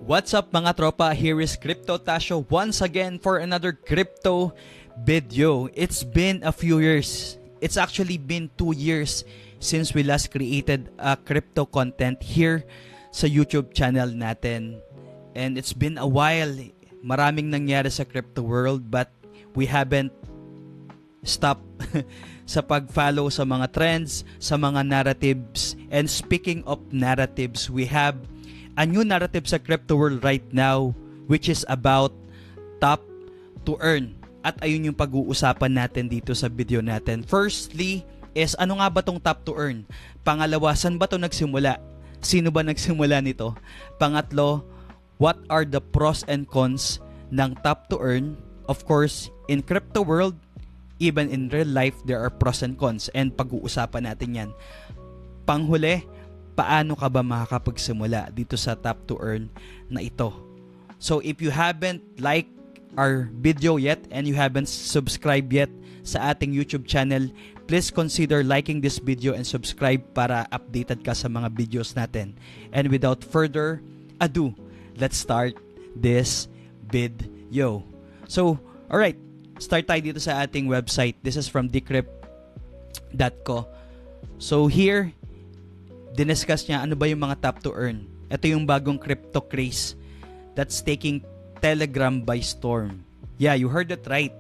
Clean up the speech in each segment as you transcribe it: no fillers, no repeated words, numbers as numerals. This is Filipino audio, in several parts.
What's up mga tropa? Here is Crypto Tasho once again for another crypto video. It's been a few years. It's actually been 2 years since we last created a crypto content here sa YouTube channel natin. And it's been a while. Maraming nangyari sa crypto world but we haven't stopped sa pag-follow sa mga trends, sa mga narratives. And speaking of narratives, we have a new narrative sa crypto world right now which is about top to earn. At ayun yung pag-uusapan natin dito sa video natin. Firstly is ano nga ba tong top to earn? Pangalawa, saan ba to nagsimula? Sino ba nagsimula nito? Pangatlo, what are the pros and cons ng top to earn? Of course, in crypto world, even in real life, there are pros and cons and pag-uusapan natin yan. Panghuli, paano ka ba makakapagsimula dito sa top to earn na ito? So if you haven't liked our video yet and you haven't subscribed yet sa ating YouTube channel, please consider liking this video and subscribe para updated ka sa mga videos natin. And without further ado, let's start this video. So, alright, start tayo dito sa ating website. This is from decrypt.co. So here, diniscuss niya ano ba yung mga top to earn. Ito yung bagong crypto craze that's taking Telegram by storm. Yeah, you heard it right.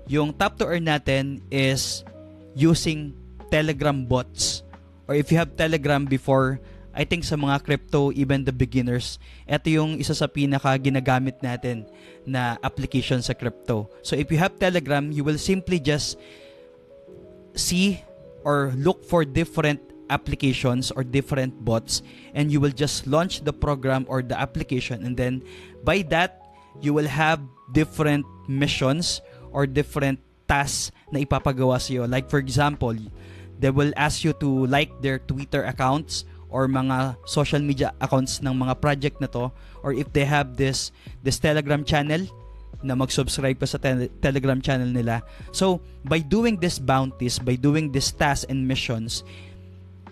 Yung top to earn natin is using Telegram bots. Or if you have Telegram before, I think sa mga crypto, even the beginners, ito yung isa sa pinaka ginagamit natin na application sa crypto. So if you have Telegram, you will simply just see or look for different applications or different bots and you will just launch the program or the application, and then by that you will have different missions or different tasks na ipapagawa sa iyo. Like for example, they will ask you to like their Twitter accounts or mga social media accounts ng mga project na to, or if they have this Telegram channel na mag-subscribe ka sa Telegram channel nila. So by doing this bounties, by doing this tasks and missions,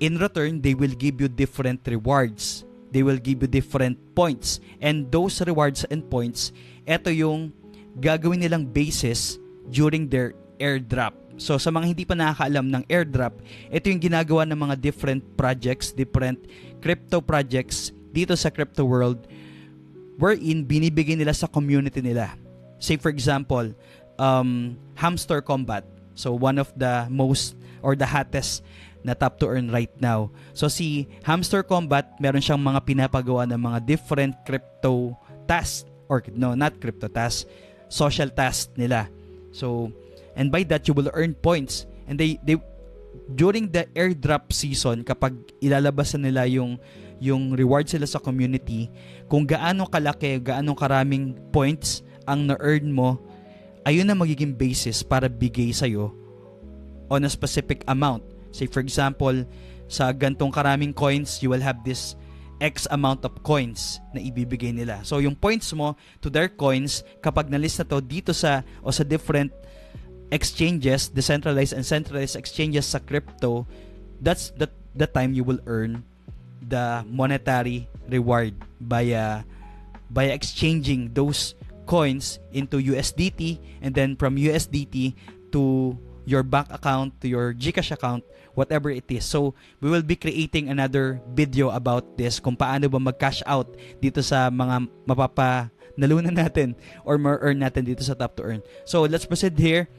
in return, they will give you different rewards. They will give you different points. And those rewards and points, ito yung gagawin nilang basis during their airdrop. So, sa mga hindi pa nakakaalam ng airdrop, ito yung ginagawa ng mga different projects, different crypto projects dito sa crypto world, wherein binibigay nila sa community nila. Say for example, Hamster Combat. So, one of the most or the hottest na top to earn right now. So si Hamster Combat, meron siyang mga pinapagawa ng mga different crypto tasks, or no, not crypto tasks, social tasks nila. So, and by that you will earn points. And they during the airdrop season, kapag ilalabas na nila yung rewards sila sa community, kung gaano kalaki, gaano karaming points ang na-earn mo, ayun na magiging basis para bigay sa'yo on a specific amount. Say for example, sa gantong karaming coins, you will have this X amount of coins na ibibigay nila. So yung points mo to their coins, kapag na-list na to dito sa different exchanges, decentralized and centralized exchanges sa crypto, that's the time you will earn the monetary reward by exchanging those coins into USDT, and then from USDT to your bank account, to your GCash account, whatever it is. So, we will be creating another video about this, kung paano ba mag-cash out dito sa mga mapapanalunan natin or ma-earn natin dito sa top to earn. So, let's proceed here.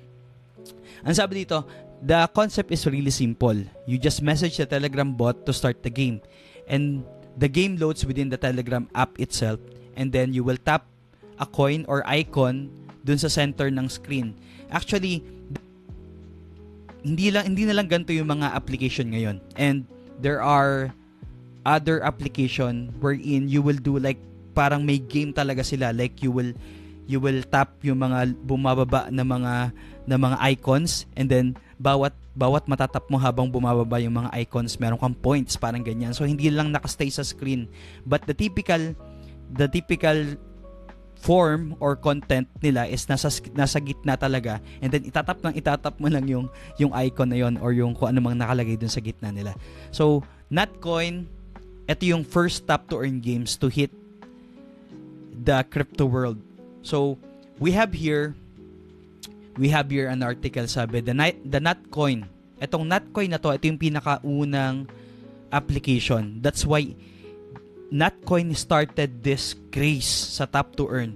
Ang sabi dito, the concept is really simple. You just message the Telegram bot to start the game. And the game loads within the Telegram app itself. And then, you will tap a coin or icon dun sa center ng screen. Actually, hindi na lang ganito yung mga application ngayon. And there are other application wherein you will do like parang may game talaga sila. Like you will tap yung mga bumababa na mga icons, and then bawat matatap mo habang bumababa yung mga icons, meron kang points, parang ganyan. So hindi lang nakastay sa screen. But the typical form or content nila is nasa gitna talaga, and then itatap mo lang yung icon na yon or yung kung ano mang nakalagay dun sa gitna nila. So Notcoin, ito yung first top to earn games to hit the crypto world. So, we have here an article, sabi, the Notcoin. Itong Notcoin na to, ito yung pinakaunang application. That's why Notcoin started this craze sa Tap to Earn.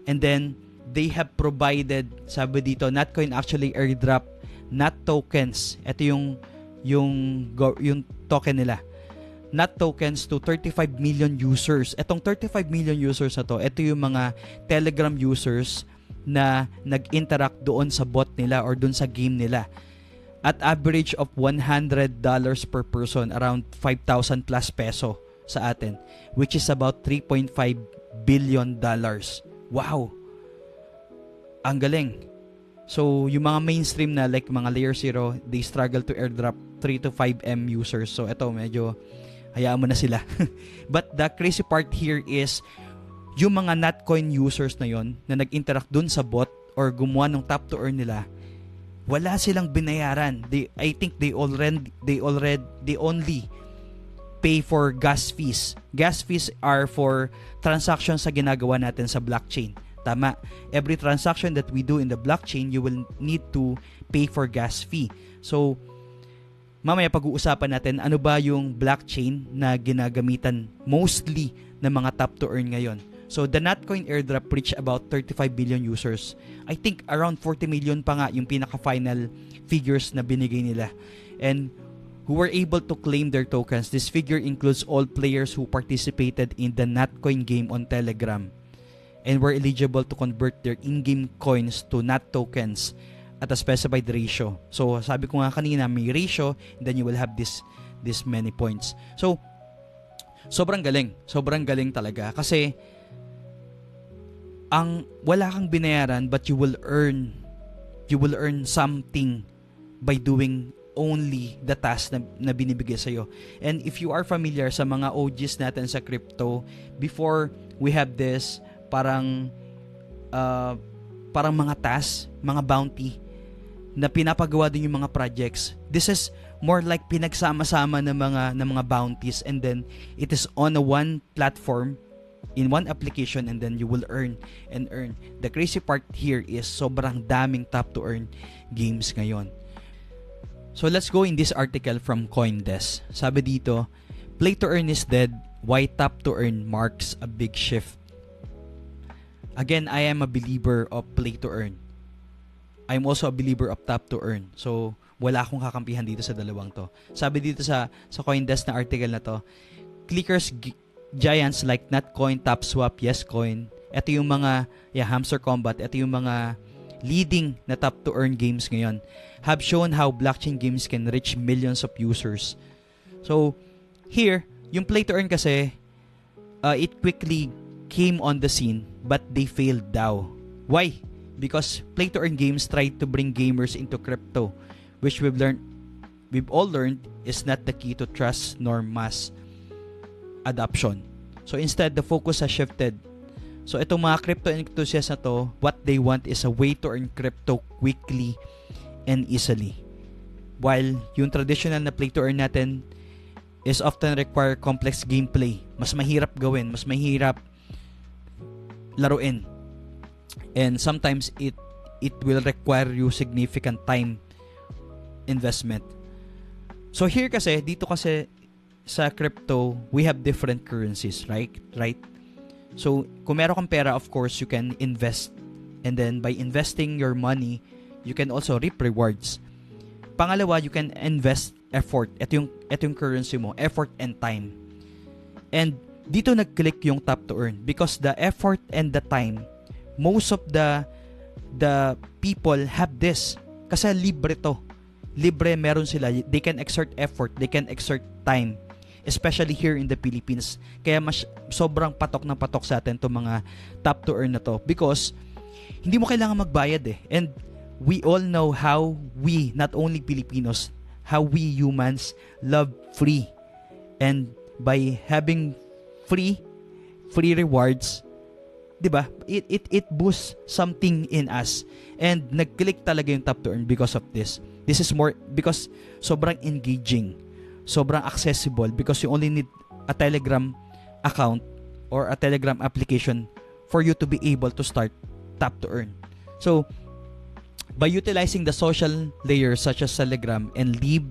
And then, they have provided, sabi dito, Notcoin actually airdrop NOT tokens. Ito yung token nila. NOT tokens to 35 million users. Etong 35 million users na to, ito yung mga Telegram users na nag-interact doon sa bot nila or doon sa game nila. At average of $100 per person, around 5,000 plus peso sa atin, which is about $3.5 billion. Wow! Ang galing. So, yung mga mainstream na like mga Layer 0, they struggle to airdrop 3 to 5 M users. So, ito medyo hayaan mo na sila. But the crazy part here is yung mga Notcoin users na yon na nag-interact dun sa bot or gumawa ng Tap to Earn nila, wala silang binayaran. I think they only pay for gas fees. Gas fees are for transactions sa ginagawa natin sa blockchain. Tama. Every transaction that we do in the blockchain, you will need to pay for gas fee. So, mamaya pag-uusapan natin ano ba yung blockchain na ginagamitan mostly ng mga Tap to Earn ngayon. So, the Notcoin airdrop reached about 35 billion users. I think around 40 million pa nga yung pinaka-final figures na binigay nila. And who were able to claim their tokens. This figure includes all players who participated in the Notcoin game on Telegram and were eligible to convert their in-game coins to NOT tokens at a specified ratio. So, sabi ko nga kanina, may ratio, and then you will have this many points. So, sobrang galing. Sobrang galing talaga. Kasi, wala kang binayaran, but you will earn something by doing only the task na binibigay sa'yo. And if you are familiar sa mga OGs natin sa crypto, before we have this, parang mga tasks, mga bounty na pinapagawa din yung mga projects. This is more like pinagsama-sama ng mga bounties, and then it is on one platform in one application, and then you will earn and earn. The crazy part here is sobrang daming Tap to Earn games ngayon. So let's go in this article from CoinDesk. Sabi dito, play to earn is dead. Why Tap to Earn marks a big shift. Again, I am a believer of play to earn. I'm also a believer of Tap to Earn. So, wala akong kakampihan dito sa dalawang to. Sabi dito sa CoinDesk na article na to, clickers giants like Notcoin, TapSwap, YesCoin, ito yung mga Hamster Combat, ito yung mga leading na Tap to Earn games ngayon, have shown how blockchain games can reach millions of users. So, here, yung play to earn kasi, it quickly came on the scene, but they failed daw. Why? Because play to earn games tried to bring gamers into crypto, which we've all learned is not the key to trust nor mass adoption. So instead, the focus has shifted. So itong mga crypto enthusiasts na to, what they want is a way to earn crypto quickly and easily. While yung traditional na play to earn natin is often require complex gameplay. Mas mahirap gawin, mas mahirap laruin. And sometimes it will require you significant time investment. So here kasi, dito kasi sa crypto, we have different currencies, right? So kung meron kang pera, of course, you can invest. And then by investing your money, you can also reap rewards. Pangalawa, you can invest effort. Ito yung currency mo, effort and time. And dito nag-click yung Tap to Earn because the effort and the time, most of the people have this. Kasi libre to. Libre, meron sila. They can exert effort. They can exert time. Especially here in the Philippines. Kaya sobrang patok ng patok sa atin itong mga Tap to Earn na to. Because hindi mo kailangan magbayad eh. And we all know how we, not only Filipinos, how we humans love free. And by having free rewards, 'di ba? It boosts something in us. And nag-click talaga yung Tap to Earn because of this. This is more because sobrang engaging, sobrang accessible because you only need a Telegram account or a Telegram application for you to be able to start tap to earn. So, by utilizing the social layers such as Telegram and leave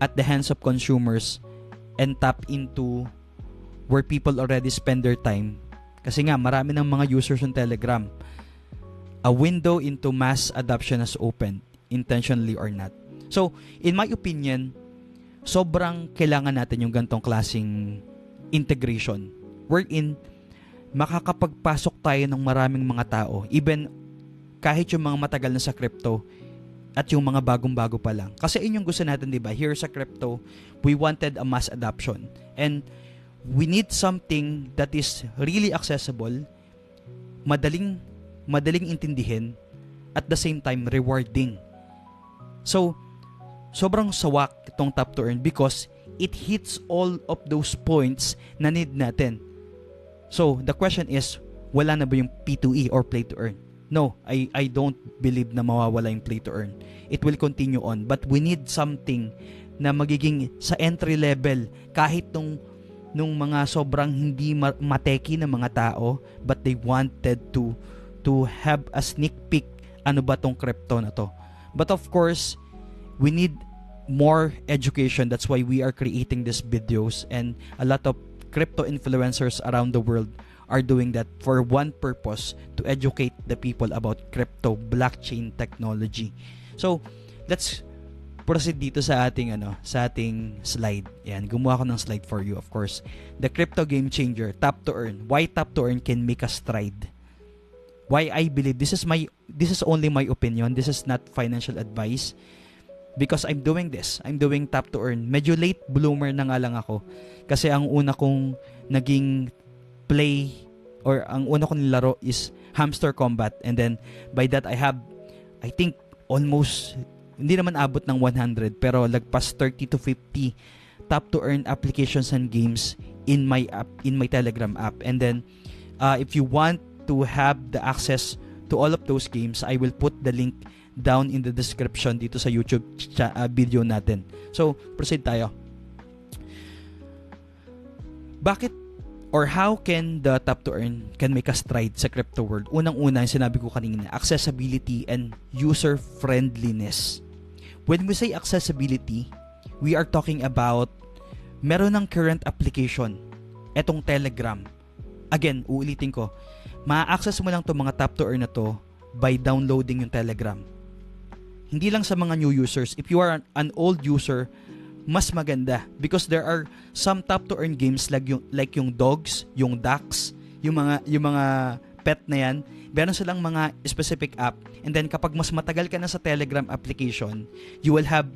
at the hands of consumers and tap into where people already spend their time, kasi nga marami ng mga users ng Telegram, a window into mass adoption has opened, intentionally or not. So, in my opinion, sobrang kailangan natin yung gantong klaseng integration wherein makakapagpasok tayo ng maraming mga tao, even kahit yung mga matagal na sa crypto at yung mga bagong-bago pa lang. Kasi yun yung gusto natin, di ba? Here sa crypto, we wanted a mass adoption. And we need something that is really accessible, madaling intindihin, at the same time, rewarding. So, sobrang sawak itong tap to earn because it hits all of those points na need natin. So, the question is, wala na ba yung P2E or play to earn? No, I don't believe na mawawala yung play to earn. It will continue on. But we need something na magiging sa entry level kahit nung mga sobrang hindi mateki na mga tao, but they wanted to have a sneak peek ano ba tong crypto na to. But of course, we need more education. That's why we are creating these videos, and a lot of crypto influencers around the world are doing that for one purpose, to educate the people about crypto, blockchain technology. So, let's proceed dito sa ating slide. Yan, gumawa ko ng slide for you, of course. The crypto game changer, tap to earn. Why tap to earn can make a stride? Why I believe this is only my opinion. This is not financial advice. Because I'm doing this. I'm doing tap to earn. Medyo late bloomer na nga lang ako. Kasi ang una kong naging play or ang una kong nilaro is Hamster Combat. And then by that I have, I think almost, hindi naman abot ng 100 pero lagpas 30 to 50 tap to earn applications and games in my app, in my Telegram app. And then if you want to have the access to all of those games, I will put the link down in the description dito sa YouTube video natin. So, proceed tayo. Bakit or how can the tap to earn can make a stride sa crypto world? Unang-una, yung sinabi ko kanina, accessibility and user friendliness. When we say accessibility, we are talking about meron ng current application, etong Telegram. Again, uulitin ko, ma-access mo lang itong mga tap to earn na to by downloading yung Telegram. Hindi lang sa mga new users. If you are an old user, mas maganda because there are some tap to earn games like yung dogs, yung ducks, yung mga pet na yan. Meron silang mga specific app, and then kapag mas matagal ka na sa Telegram application, you will have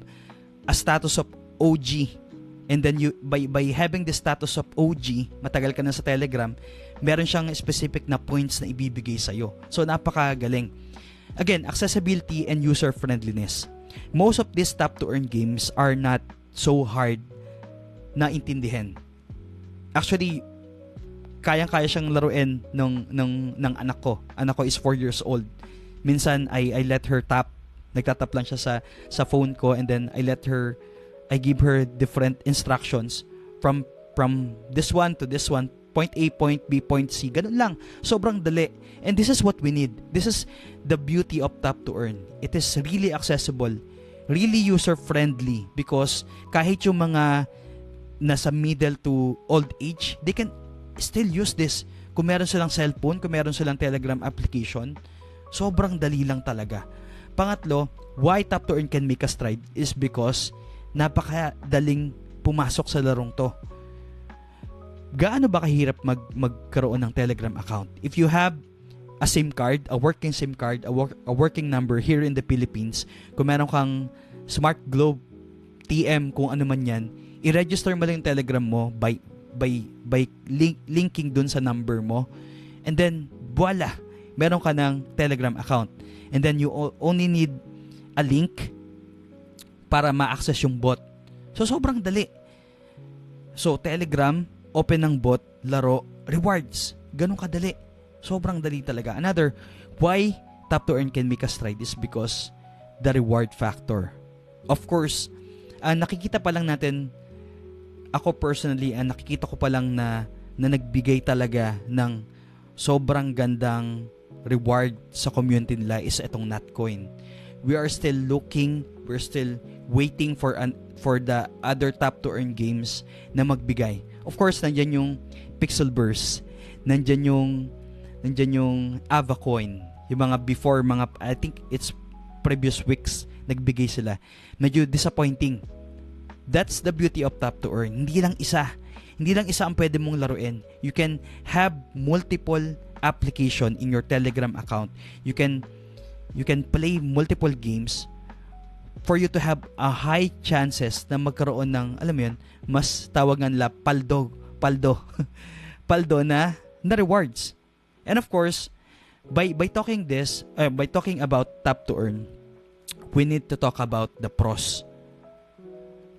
a status of OG. And then you by having the status of OG, matagal ka na sa Telegram, meron siyang specific na points na ibibigay sa iyo. So napakagaling. Again, accessibility and user friendliness. Most of these tap to earn games are not so hard na intindihin. Actually, kayang-kaya siyang laruin ng anak ko. Anak ko is 4 years old. Minsan I let her tap. Nagtatap lang siya sa phone ko, and then I give her different instructions from this one to this one, point A, point B, point C. Ganun lang. Sobrang dali. And this is what we need. This is the beauty of tap to earn. It is really accessible, really user-friendly, because kahit yung mga nasa middle to old age, they can still use this. Kung meron silang cellphone, kung meron silang Telegram application, sobrang dali lang talaga. Pangatlo, why tap to earn can make a stride is because napakadaling pumasok sa larong to. Gaano ba kahirap magkaroon ng Telegram account? If you have a SIM card, a working SIM card, a working number here in the Philippines, kung meron kang Smart Globe, TM, kung ano man yan, i-register mo lang yung Telegram mo by linking dun sa number mo, and then voila, meron ka ng Telegram account. And then you only need a link para ma-access yung bot. So sobrang dali. So Telegram, open ng bot, laro, rewards. Ganun kadali. Sobrang dali talaga. Another, why tap to earn can make a stride is because the reward factor. Of course, nakikita pa lang natin, ako personally, nakikita ko pa lang na nagbigay talaga ng sobrang gandang reward sa community nila is itong Natcoin. We are still looking, we're still waiting for the other tap to earn games na magbigay. Of course, nandyan yung Pixel Burst, nandyan yung Avacoin, yung mga before, I think it's previous weeks nagbigay sila. Medyo disappointing. That's the beauty of tap to earn. Hindi lang isa ang pwede mong laruin. You can have multiple application in your Telegram account. You can play multiple games for you to have a high chances na magkaroon ng, alam mo yun, mas tawag nga nila paldo na rewards. And of course, by talking about tap to earn, we need to talk about the pros.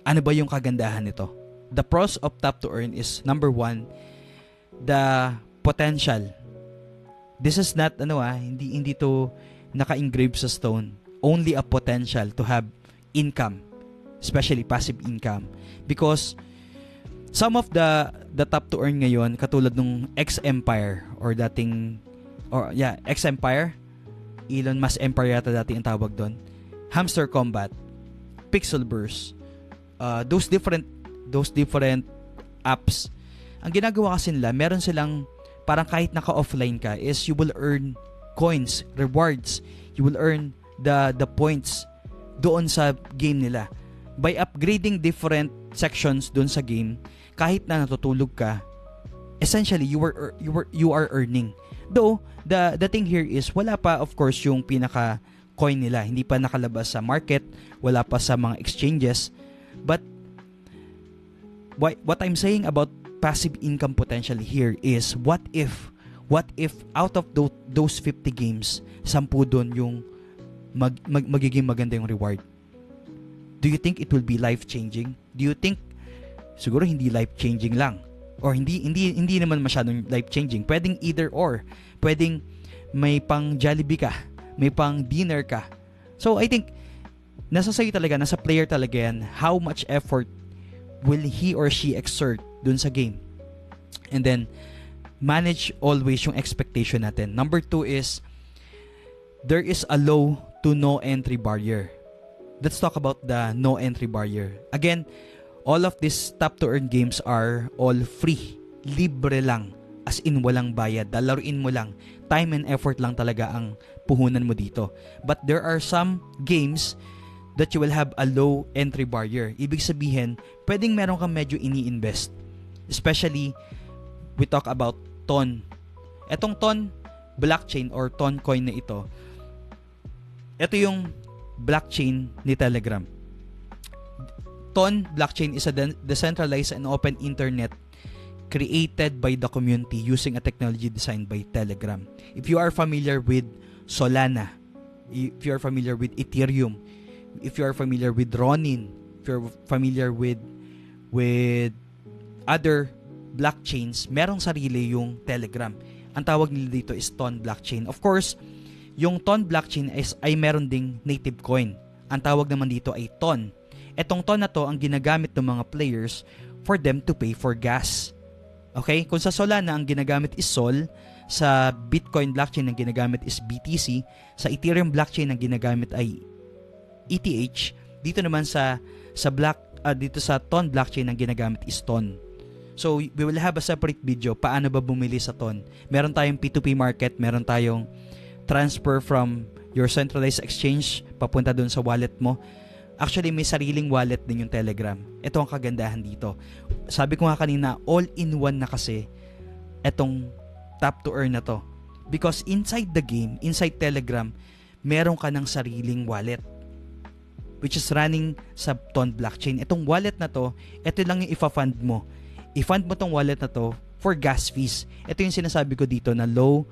Ano ba yung kagandahan nito? The pros of tap to earn is, number one, the potential. This is not hindi to naka-engrave sa stone. Only a potential to have income, especially passive income, because some of the tap to earn ngayon, katulad nung X Empire X Empire, Elon Musk Empire yata dati ang tawag doon, Hamster Combat, Pixel Burst, those different apps. Ang ginagawa kasi nila, meron silang parang kahit naka-offline ka is you will earn coins, rewards. You will earn the points doon sa game nila. By upgrading different sections doon sa game, kahit na natutulog ka, essentially you are earning. Though the thing here is wala pa of course yung pinaka coin nila. Hindi pa nakalabas sa market, wala pa sa mga exchanges. But what I'm saying about passive income potential here is what if out of those 50 games, 10 doon yung magiging maganda yung reward? Do you think it will be life-changing? Do you think siguro hindi life-changing lang? Or hindi naman masyadong life-changing. Pwedeng either or. Pwedeng may pang Jollibee ka, may pang dinner ka. So I think nasa sayo talaga, nasa player talaga yan, how much effort will he or she exert dun sa game. And then manage always yung expectation natin. Number 2 is there is a low to no entry barrier. Let's talk about the no entry barrier. Again, all of these tap to earn games are all free. Libre lang. As in walang bayad. Laruin mo lang. Time and effort lang talaga ang puhunan mo dito. But there are some games that you will have a low entry barrier. Ibig sabihin, pwedeng meron kang medyo ini-invest. Especially, we talk about TON. Etong TON blockchain or TON coin na ito yung blockchain ni Telegram. TON blockchain is a decentralized and open internet created by the community using a technology designed by Telegram. If you are familiar with Solana, if you are familiar with Ethereum, if you are familiar with Ronin, if you're familiar with other blockchains, merong sarili yung Telegram. Ang tawag nila dito is TON blockchain. Of course, yung TON blockchain ay meron ding native coin. Ang tawag naman dito ay TON. Etong TON na to ang ginagamit ng mga players for them to pay for gas. Okay? Kung sa Solana ang ginagamit is Sol, sa Bitcoin blockchain ang ginagamit is BTC, sa Ethereum blockchain ang ginagamit ay ETH. Dito naman dito sa TON blockchain ang ginagamit is TON. So, we will have a separate video paano ba bumili sa TON. Meron tayong P2P market, meron tayong transfer from your centralized exchange papunta doon sa wallet mo. Actually, may sariling wallet din yung Telegram. Ito ang kagandahan dito. Sabi ko nga kanina, all-in-one na kasi etong tap to earn na to. Because inside the game, inside Telegram, meron ka ng sariling wallet which is running sa TON blockchain. Itong wallet na to, ito lang yung ifa-fund mo. I-fund mo tong wallet na to for gas fees. Ito yung sinasabi ko dito na low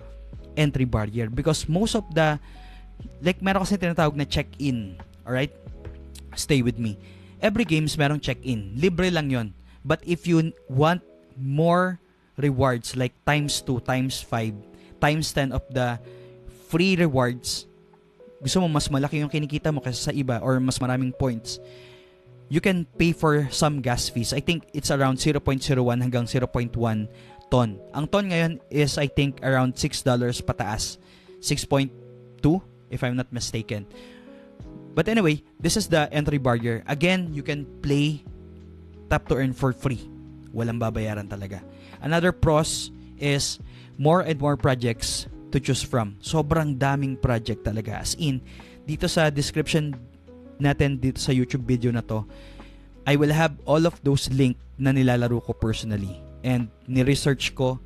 entry barrier because most of the meron kasi tinatawag na check-in. Alright? Stay with me. Every games merong check-in. Libre lang yon. But if you want more rewards like times 2, times 5, times 10 of the free rewards, gusto mo mas malaki yung kinikita mo kaysa sa iba or mas maraming points, you can pay for some gas fees. I think it's around 0.01 hanggang 0.1 ton. Ang ton ngayon is I think around $6 pataas. 6.2 if I'm not mistaken. But anyway, this is the entry barrier. Again, you can play Tap to Earn for free. Walang babayaran talaga. Another pros is more and more projects to choose from. Sobrang daming project talaga. As in, dito sa description natin, dito sa YouTube video na to, I will have all of those link na nilalaro ko personally. And ni-research ko,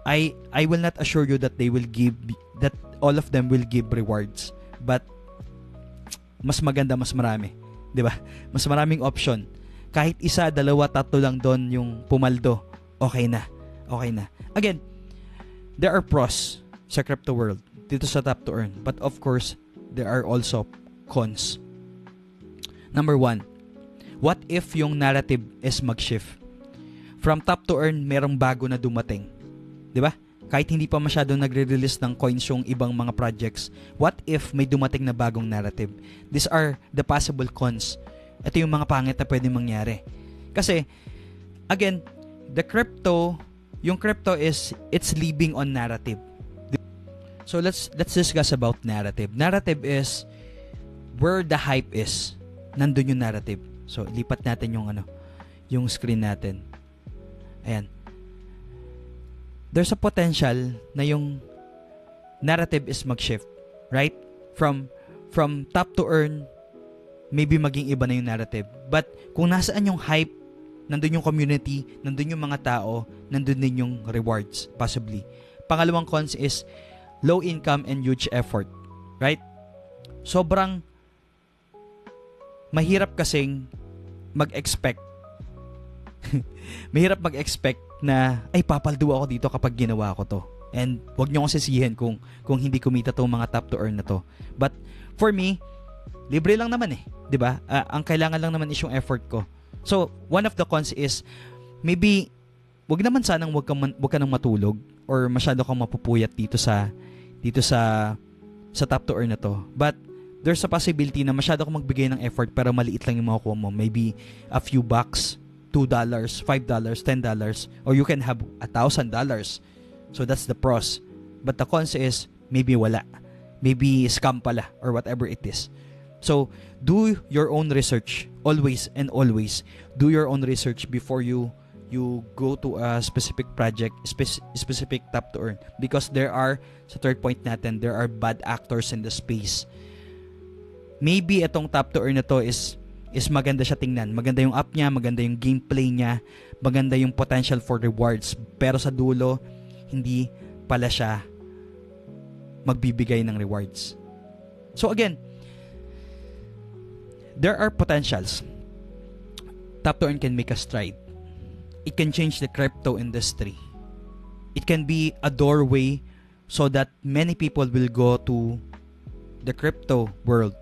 I will not assure you that they will give, that all of them will give rewards. But, mas maganda, mas marami. 'Di ba? Mas maraming option. Kahit isa, dalawa, tatlo lang doon yung pumaldo, okay na. Okay na. Again, there are pros sa crypto world dito sa Tap to Earn. But of course, there are also cons. Number 1, what if yung narrative is mag-shift? From Tap to Earn, merong bago na dumating. 'Di ba? Kahit hindi pa masyadong nagre-release ng coins yung ibang mga projects, what if may dumating na bagong narrative? These are the possible cons. Ito yung mga pangit na pwedeng mangyari. Kasi, again, yung crypto is, it's living on narrative. So, let's discuss about narrative. Narrative is where the hype is. Nandun yung narrative. So, lipat natin yung screen natin. Ayan. There's a potential na yung narrative is mag-shift, right? From Tap to Earn, maybe maging iba na yung narrative. But kung nasaan yung hype, nandun yung community, nandun yung mga tao, nandun din yung rewards, possibly. Pangalawang cons is low income and huge effort, right? Sobrang mahirap kasing mag-expect. Mahirap mag-expect na ay papaldo ako dito kapag ginawa ko to. And wag niyo akong sisihin kung hindi kumita tong mga Tap to Earn na to. But for me, libre lang naman 'di ba? Ang kailangan lang naman is yung effort ko. So, one of the cons is maybe wag naman sanang wag ka nang matulog or masyado kang mapupuyat dito sa Tap to Earn na to. But there's a possibility na masyado kang magbigay ng effort pero maliit lang yung makukuha mo. Maybe a few bucks, $2, $5, $10, or you can have $1,000. So that's the pros. But the cons is maybe wala. Maybe scam pala or whatever it is. So do your own research. Always and always do your own research before you go to a specific project, specific Tap to Earn. Because there are, sa third point natin, there are bad actors in the space. Maybe itong Tap to Earn na to is maganda siya tingnan. Maganda yung app niya, maganda yung gameplay niya, maganda yung potential for rewards. Pero sa dulo, hindi pala siya magbibigay ng rewards. So again, there are potentials. Tap to Earn can make a stride. It can change the crypto industry. It can be a doorway so that many people will go to the crypto world.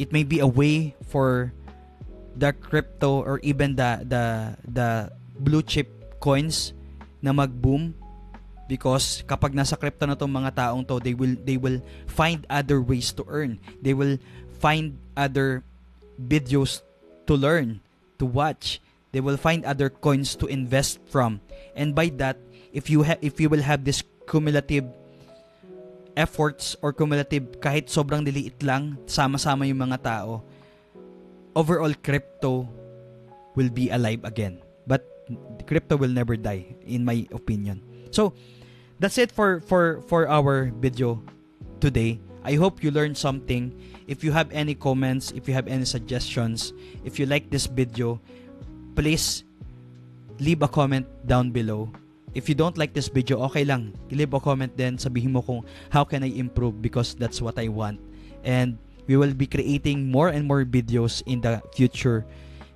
It may be a way for the crypto or even the blue chip coins na mag-boom, because kapag nasa crypto na tong mga taong to, they will find other ways to earn. They will find other videos to learn, to watch. They will find other coins to invest from. And by that, if you will have this cumulative efforts or cumulative, kahit sobrang liliit lang, sama-sama yung mga tao, overall crypto will be alive again. But crypto will never die, in my opinion. So that's it for our video today. I hope you learned something. If you have any comments, if you have any suggestions, if you like this video, please leave a comment down below. If you don't like this video, okay lang. Leave a comment then, sabihin mo kung how can I improve, because that's what I want. And we will be creating more and more videos in the future.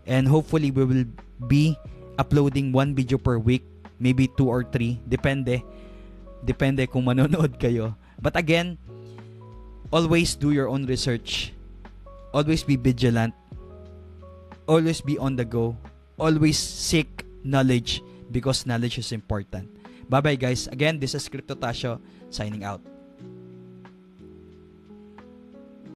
And hopefully we will be uploading 1 video per week, maybe 2 or 3, depende kung manonood kayo. But again, always do your own research. Always be vigilant. Always be on the go. Always seek knowledge, because knowledge is important. Bye-bye guys. Again, this is Crypto Tasho signing out.